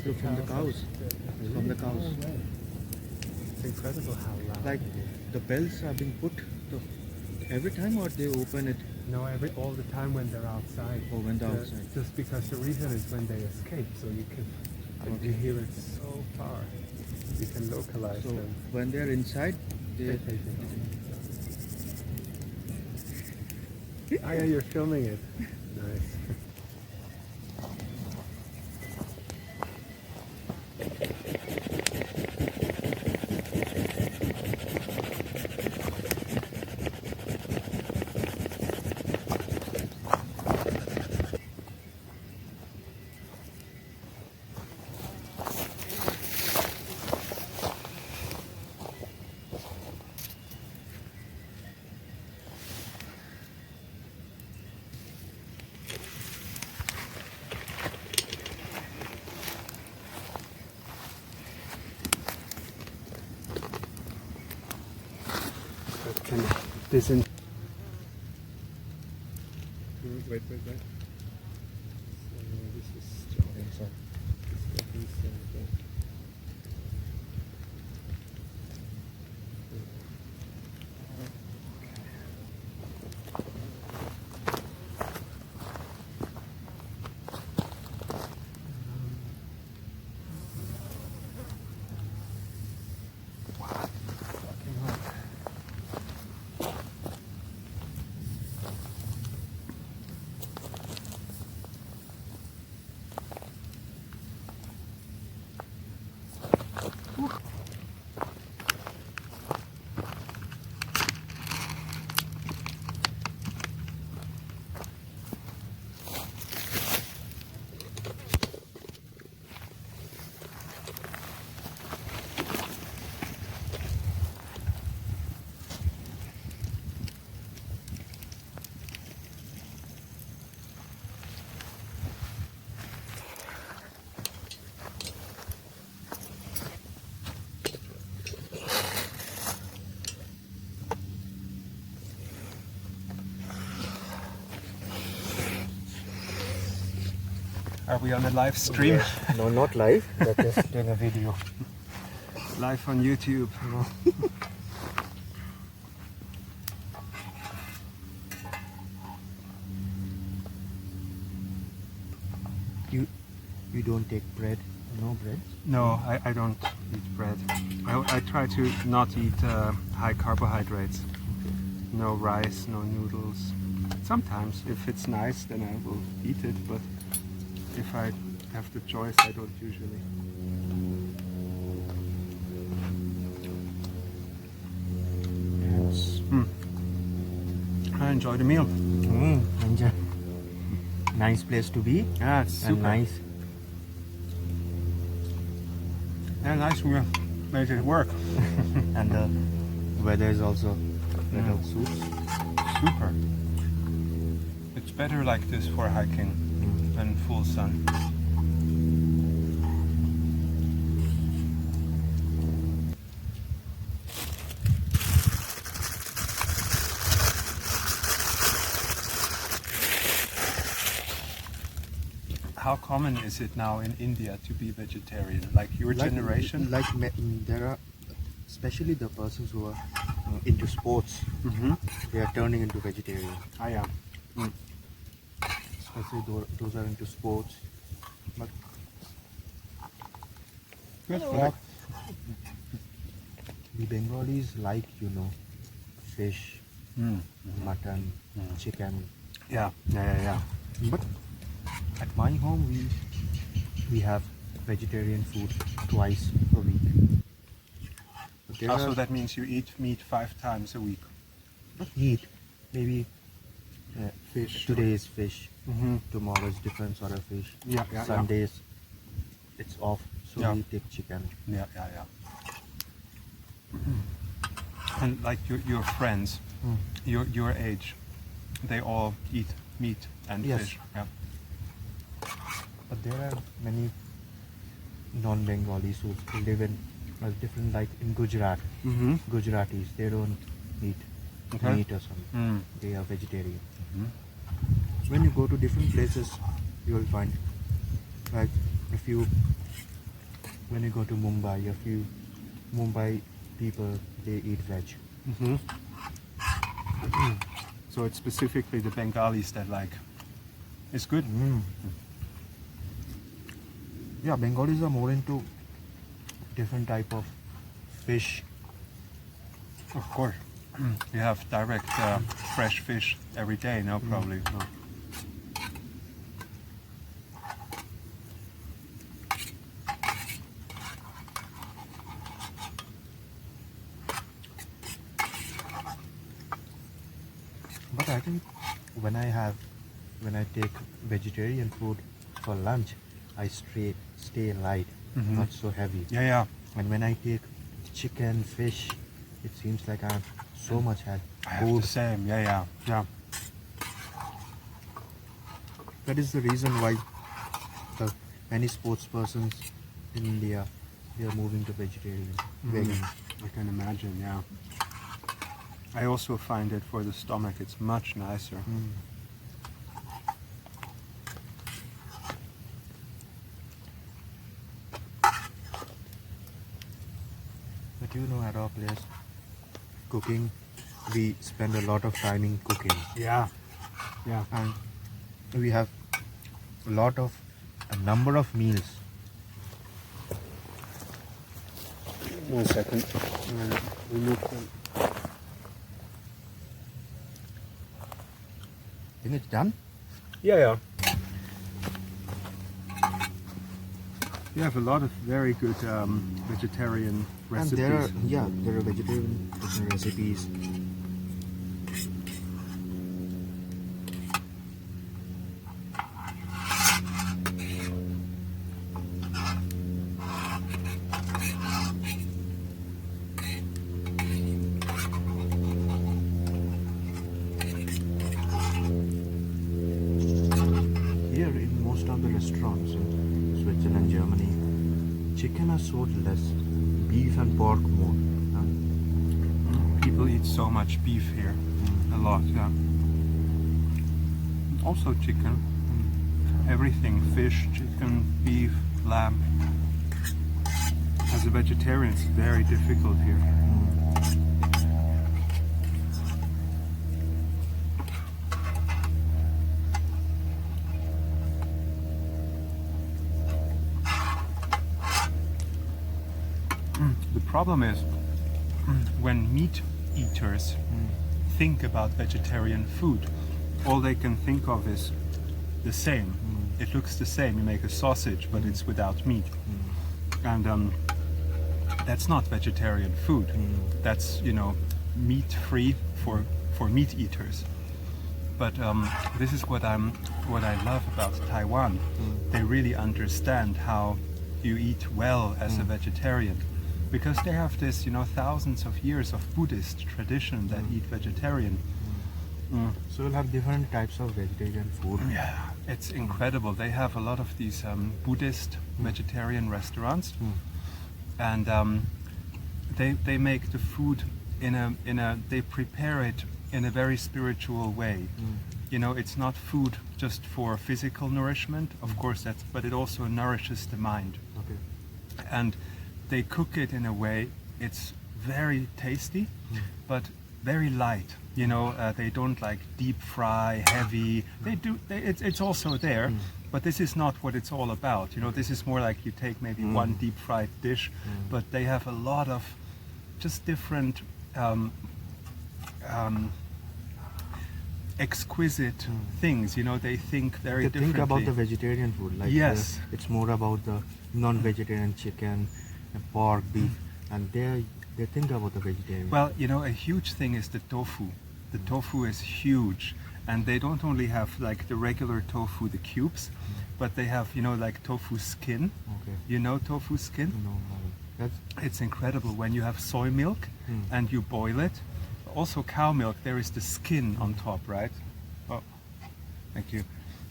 from the cows. From the cows. No way. It's incredible how loud Like it is. the bells are being put every time, or they open it. No, all the time when they're outside. Oh, when they're outside. Just because the reason is when they escape, so you can you hear it so far. You can localize So them. when they're inside, They they take it off. Oh yeah, you're filming it. Nice. Can this in? Wait. So this is inside. Are we on a live stream? Yes. No, not live, but just in a video. Live on YouTube. You don't take bread? No bread? No, I don't eat bread. I try to not eat high carbohydrates. No rice, no noodles. Sometimes, if it's nice, then I will eat it, but if I have the choice, I don't usually. Yes. I enjoy the meal. Enjoy. Nice place to be. Yeah, it's super. And nice. Yeah, nice meal. Made it work. And the weather is also better suits. Super. It's better like this for hiking than full sun. How common is it now in India to be vegetarian? Like your generation? There are, especially the persons who are into sports, they are turning into vegetarian. I am. Especially those are into sports. But Good. the Bengalis like, fish, mutton, chicken. Yeah. But at my home, we have vegetarian food twice a week. But there Also, are that means you eat meat 5 times a week. not meat, maybe Fish. today is fish, tomorrow is different sort of fish. Yeah. Sundays it's off, so Yeah. we take chicken. Yeah. And like your friends, your age, they all eat meat and Yes. fish. Yeah. But there are many non-Bengalis who live in different, like in Gujarat. Gujaratis, they don't eat Okay. meat or something. They are vegetarian. Mm-hmm. When you go to different places, you will find, like if you when you go to Mumbai, a few Mumbai people, they eat veg. Hmm. So it's specifically the Bengalis that like. It's good. Yeah, Bengalis are more into different type of fish. Of course. You have direct fresh fish every day, no, probably. No. But I think when I take vegetarian food for lunch, I stay light, not so heavy. Yeah, yeah. And when I take chicken, fish, it seems like I'm so much I have the same. Yeah, yeah, yeah. That is the reason why many sports persons in India, they are moving to vegetarian, vegan. I can imagine. Yeah. I also find it for the stomach. It's much nicer. But you know, at our place, cooking, we spend a lot of time in cooking, Yeah. Yeah. and we have a number of meals. 1 second. Remove them. Think it's done? Yeah, yeah. You have a lot of very good vegetarian recipes. And there are vegetarian cooking recipes. Here in most of the restaurants in Switzerland, Germany, chicken are sold less, beef and pork more. People eat so much beef here. A lot, yeah. Also chicken. Everything. Fish, chicken, beef, lamb. As a vegetarian, it's very difficult here. The problem is when meat eaters think about vegetarian food, all they can think of is the same. It looks the same. You make a sausage, but it's without meat. And that's not vegetarian food. That's, meat free for meat eaters. But this is what I love about Taiwan. They really understand how you eat well as a vegetarian, because they have this, thousands of years of Buddhist tradition that eat vegetarian. So you'll have different types of vegetarian food. Yeah, it's incredible. They have a lot of these Buddhist vegetarian restaurants, and they make the food they prepare it in a very spiritual way. It's not food just for physical nourishment, of course, but it also nourishes the mind. Okay. And they cook it in a way, it's very tasty, but very light. They don't like deep fry, heavy. It's also there, but this is not what it's all about. This is more like you take maybe one deep fried dish, but they have a lot of just different exquisite things. They think very They differently. think about the vegetarian food. Like Yes. it's more about the non-vegetarian chicken, pork, beef, and they think about the vegetarian. Well, a huge thing is the tofu. The tofu is huge, and they don't only have like the regular tofu, the cubes, but they have like tofu skin. Okay. You know tofu skin? No, that's It's incredible when you have soy milk and you boil it. Also cow milk, there is the skin on top, right? Oh, thank you.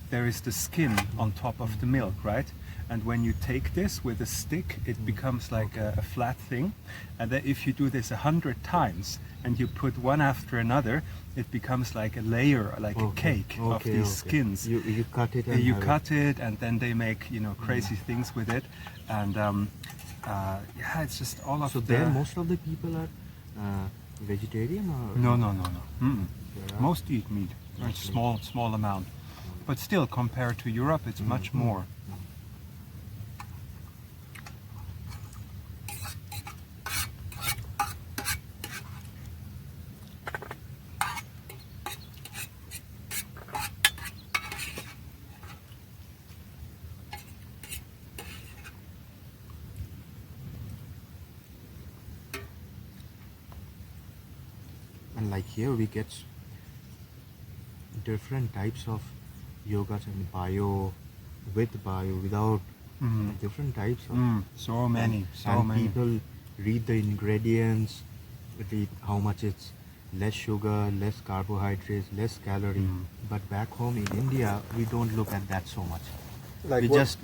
There is the skin on top of the milk, right? And when you take this with a stick, it becomes like a flat thing. And then if you do this 100 times and you put one after another, it becomes like a layer, like a cake of these skins. You cut it and You have cut it, and then they make crazy things with it. And Yeah, it's just all of So the... there, most of the people are vegetarian, or No. Mm-mm. There are- Most eat meat. A small amount. But still, compared to Europe, it's much more. And like here we get different types of yogurts, and bio, with bio, without, different types of. So many, and people read the ingredients, read how much it's less sugar, less carbohydrates, less calorie. But back home in India, we don't look at that so much. Like we what? just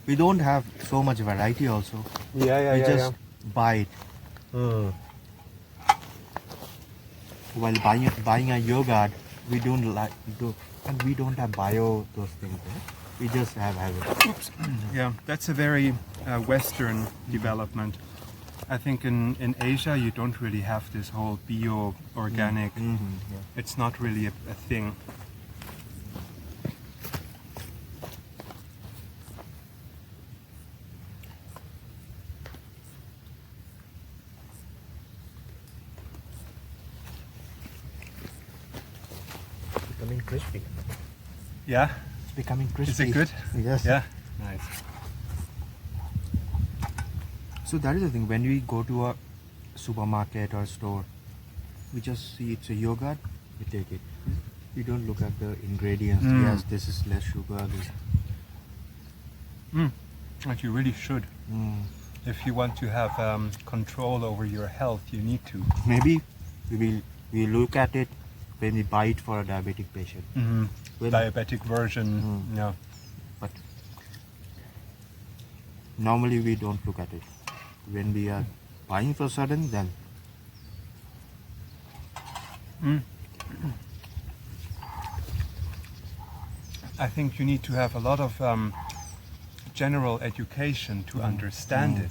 we don't have so much variety also. Yeah, We just buy it. While buying a yogurt, we don't like do, and we don't have bio those things. We just have it. Oops. Yeah, that's a very Western development. I think in Asia you don't really have this whole bio, organic. Yeah. It's not really a thing. Becoming crispy. Yeah? It's becoming crispy. Is it good? Yes. Yeah? Nice. So that is the thing. When we go to a supermarket or store, we just see it's a yogurt, we take it. We don't look at the ingredients. Yes, this is less sugar. But you really should. If you want to have control over your health, you need to. Maybe we look at it when we buy it for a diabetic patient. When- Diabetic version. Yeah. But normally we don't look at it. When we are buying for sudden, then I think you need to have a lot of general education to understand it.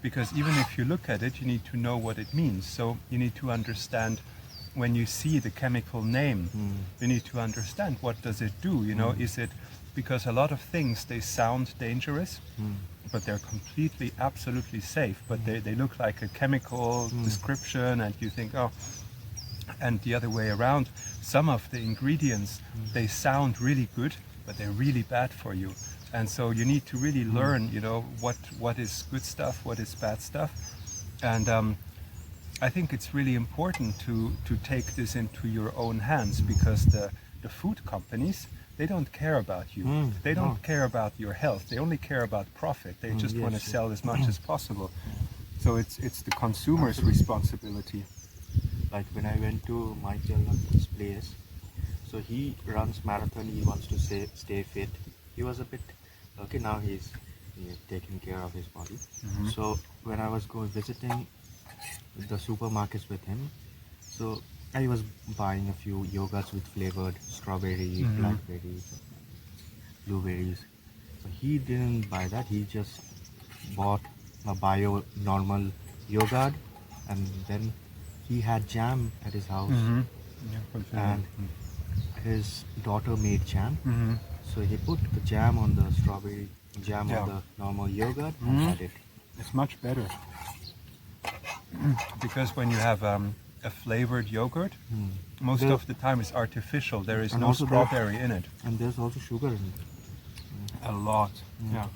Because even if you look at it, you need to know what it means. So you need to understand when you see the chemical name, you need to understand what does it do, you know, is it, because a lot of things, they sound dangerous, but they're completely, absolutely safe, but they look like a chemical description, and you think, oh, and the other way around, some of the ingredients, they sound really good, but they're really bad for you. And so you need to really learn, you know, what is good stuff, what is bad stuff. And I think it's really important to take this into your own hands, because the food companies, they don't care about you. They don't care about your health. They only care about profit. They just want to sell as much as possible. So it's the consumer's responsibility. like when I went to Michael London's place, so he runs marathon, he wants to stay fit. He was a bit, okay, now he's taking care of his body. So when I was visiting the supermarkets with him, so I was buying a few yogurts with flavored strawberry, blackberries, blueberries. So he didn't buy that, he just bought a bio normal yogurt, and then he had jam at his house, and his daughter made jam. So he put the jam on the strawberry jam on the normal yogurt and had it. It's much better. Because when you have a flavored yogurt, most of the time it's artificial. There is And no also there- strawberry in it. And there's also sugar in it. A lot. Yeah.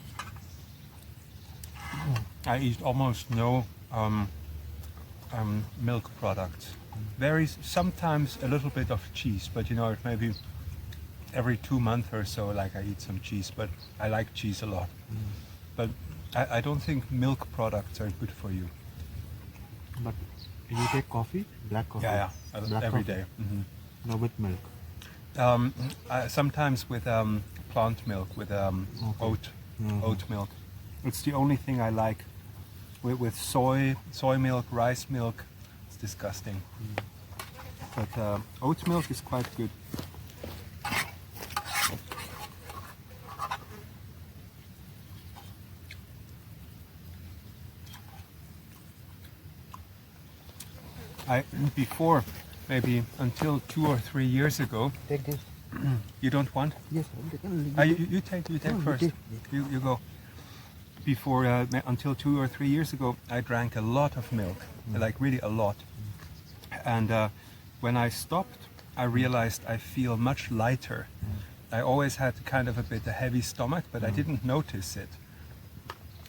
I eat almost no milk products. Sometimes a little bit of cheese, but you know, maybe every 2 months or so, like I eat some cheese, but I like cheese a lot. But I don't think milk products are good for you. But you take coffee, black coffee? Yeah, Black every coffee. day. No, with milk. Sometimes with plant milk, with oat milk. It's the only thing I like. With soy milk, rice milk, it's disgusting. But oat milk is quite good. Before, maybe until 2 or 3 years ago, Take this. you don't want? Yes, You take No, you first. take. You go. Before, until 2 or 3 years ago, I drank a lot of milk, like really a lot. And when I stopped, I realized I feel much lighter. I always had kind of a bit a heavy stomach, but I didn't notice it.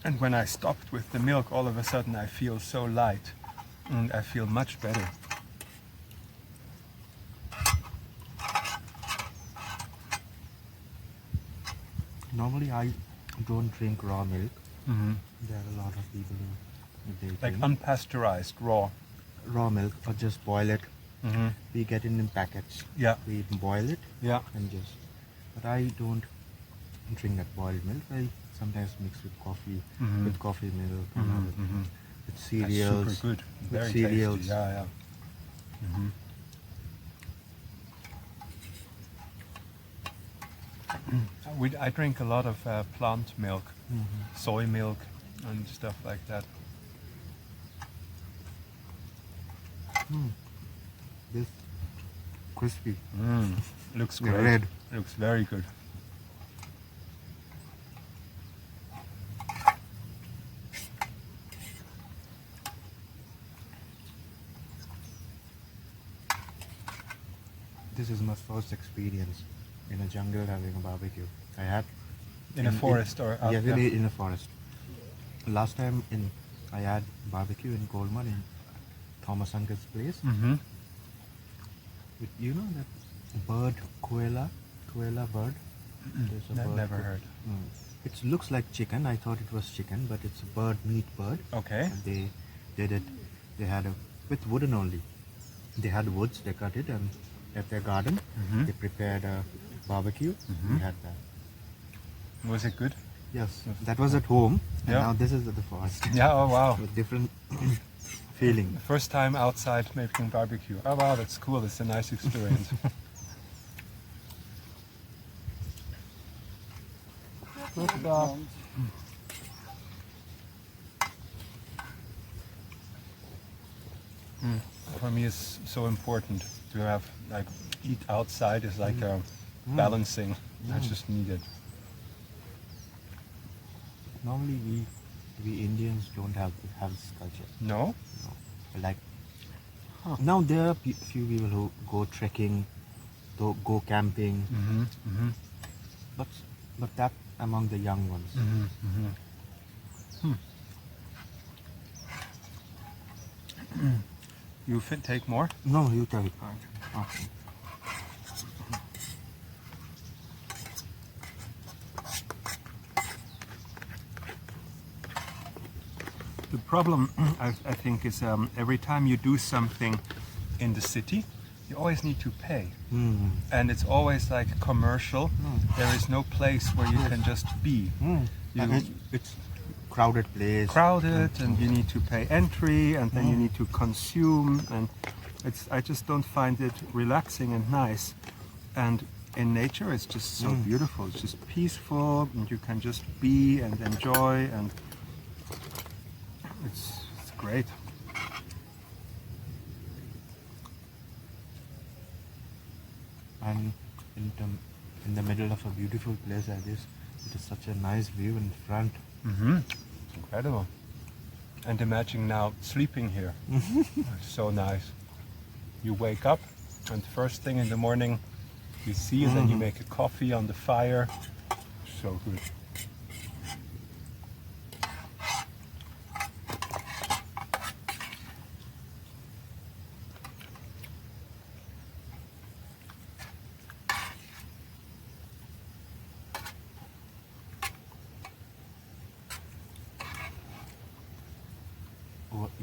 And when I stopped with the milk, all of a sudden I feel so light, and I feel much better. Normally, I don't drink raw milk. Mm-hmm. There are a lot of people who they Like drink unpasteurized, raw. raw milk or just boil it. Mm-hmm. We get it in packets. Yeah, We boil it yeah. and just. But I don't drink that boiled milk. I sometimes mix with coffee, Mhm. with coffee milk, and Mhm, with, mhm. with That's cereals. super good. With Very cereals. tasty. Yeah, yeah. Mhm. I drink a lot of plant milk, soy milk, and stuff like that. This crispy. Looks Yeah, great. red. Looks very good. This is my first experience in a jungle having a barbecue. I had In a forest or out yeah, there? in a forest. Last time I had barbecue in Coleman in Thomas Uncle's place. Mm-hmm. You know that bird, koala bird? There's a bird. Never heard. It looks like chicken. I thought it was chicken, but it's a bird, meat bird. Okay. And they did it. They had with wooden only. They had woods. They cut it and at their garden. They prepared a barbecue. We had that. Was it good? Yes, that was at home. And Yeah. now this is at the forest. Yeah. Oh wow. With different feeling. First time outside making barbecue. Oh wow, that's cool. It's a nice experience. For me, it's so important to have like eat outside is like a balancing. That's just needed. Normally we Indians don't have this culture. No. No. Like now there are few people who go trekking, go camping, Mm-hmm. Mm-hmm. but that among the young ones. Mm-hmm. You take more? No, you take it. Okay. The problem, I think, is every time you do something in the city, you always need to pay. And it's always like commercial. There is no place where you can just be. And it's crowded place. Crowded, and you need to pay entry, and then you need to consume, and I just don't find it relaxing and nice. And in nature, it's just so beautiful. It's just peaceful, and you can just be and enjoy, and it's great. And in the middle of a beautiful place like this, it is such a nice view in front. Mm-hmm. Incredible. And imagine now sleeping here. It's so nice. You wake up, and first thing in the morning, you see, and then you make a coffee on the fire. So good.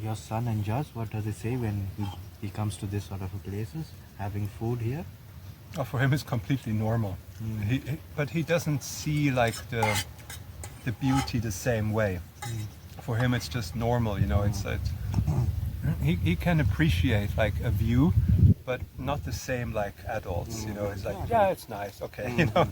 Your son enjoys. What does he say when he comes to this sort of places, having food here? Oh, for him, it's completely normal. But he doesn't see like the beauty the same way. For him, it's just normal, you know. It's he can appreciate like a view, but not the same like adults. You know, it's like yeah, it's nice, okay, you know.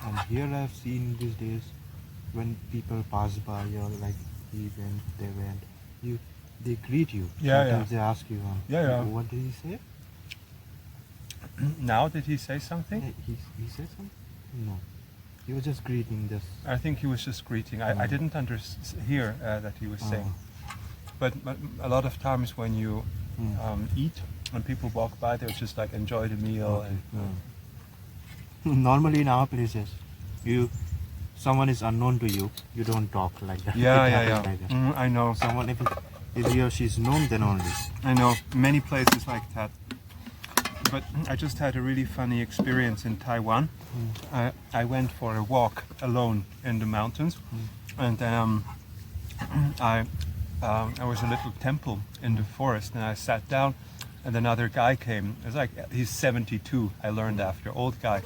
And here I've seen these days when people pass by or like he went, they went, they greet you. Yeah, Sometimes yeah. they ask you, Yeah. what did he say? Now did he say something? Yeah, he said something? No. He was just greeting this. I think he was just greeting. I didn't hear that he was saying. But a lot of times when you eat and people walk by, they'll just like enjoy the meal. And Normally in our places, someone is unknown to you, you don't talk like that. yeah, It yeah, happens yeah. like that. I know. Someone, if he or she is known, then only. I know. Many places like that. But I just had a really funny experience in Taiwan. I went for a walk alone in the mountains, and I was a little temple in the forest, and I sat down, and another guy came. It was like he's 72. I learned after, old guy,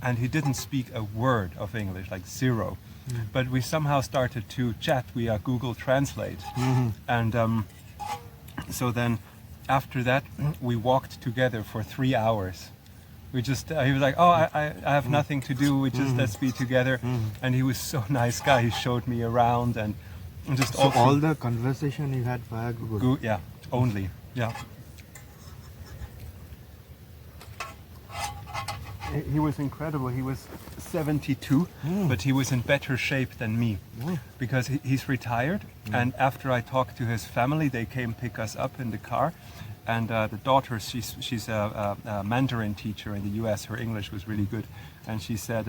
and he didn't speak a word of English, like zero. But we somehow started to chat via Google Translate, and so then. After that, we walked together for 3 hours. We just, he was like, oh, I have nothing to do, we just, let's be together. And he was so nice guy, he showed me around and just So all the conversation you had via Google? Yeah, only, yeah. He was incredible, he was 72, but he was in better shape than me. Because he's retired, and after I talked to his family, they came pick us up in the car. And the daughter, she's a Mandarin teacher in the U.S. Her English was really good, and she said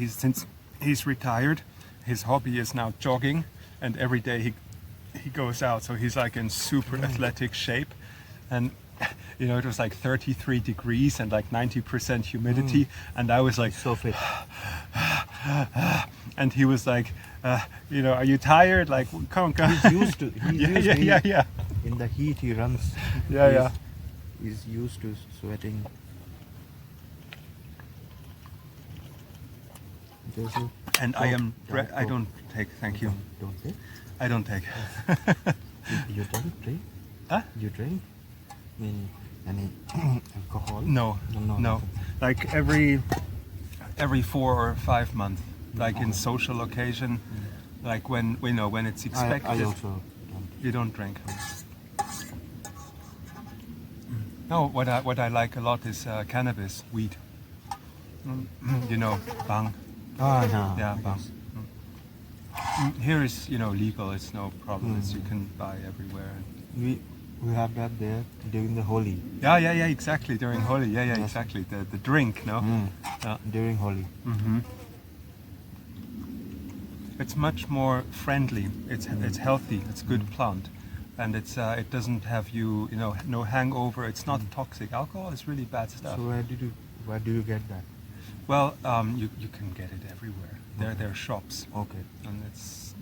since he's retired, his hobby is now jogging, and every day he goes out, so he's like in super athletic shape, and you know it was like 33 degrees and like 90% humidity, and I was like so fit. And he was like, you know, are you tired? Like, come on. He's used to. Yeah. In the heat, he runs. Yeah. He's used to sweating. And I don't take. Thank you. Don't take. I don't take. You don't drink? Huh? You drink? Any alcohol? No. Like every 4 or 5 months, like in social occasion, like when it's expected. I also don't. You don't drink. No, what I like a lot is cannabis, weed. You know, bang. Ah, no. Yeah, bang. Here is legal. It's no problem. You can buy everywhere. We have that there during the Holi. Yeah, exactly. During Holi, yes. Exactly. The drink, no? Yeah. During Holi. It's much more friendly. It's healthy. It's good plant, and it doesn't have no hangover. It's not toxic. Alcohol is really bad stuff. So where do you get that? Well, you can get it everywhere. There are shops. Okay. And it's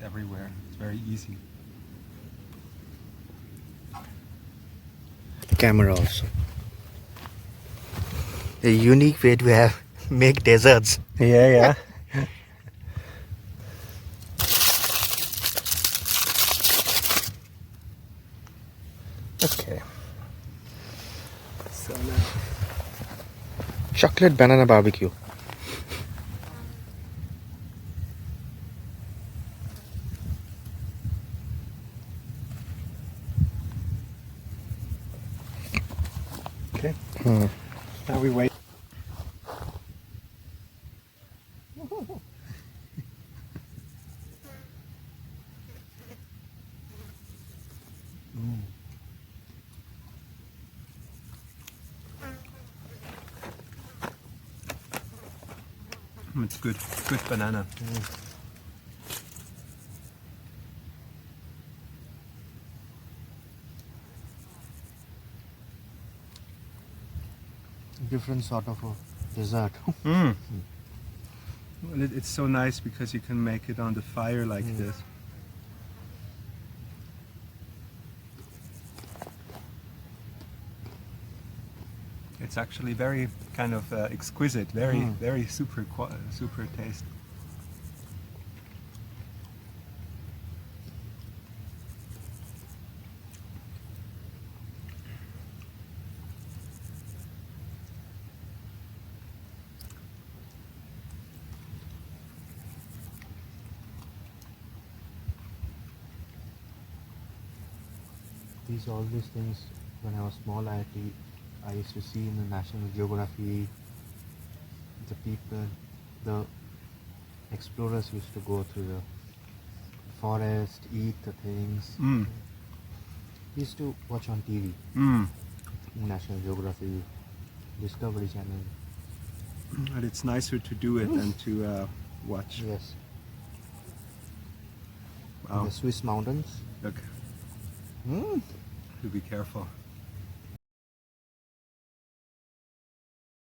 everywhere. It's very easy. Camera also. A unique way to make desserts. Yeah. Okay. So now, Chocolate banana barbecue. okay. Now we wait. It's good banana. Different sort of a dessert. Well, it's so nice because you can make it on the fire like this. It's actually very kind of exquisite, very super taste. These all these things when I was small, I used to see in the National Geography. The people, the explorers used to go through the forest, eat the things. Mm. Used to watch on TV, Mm. National Geography, Discovery Channel. And it's nicer to do it than to watch. Yes. Wow. The Swiss mountains. Look, Mm. to be careful.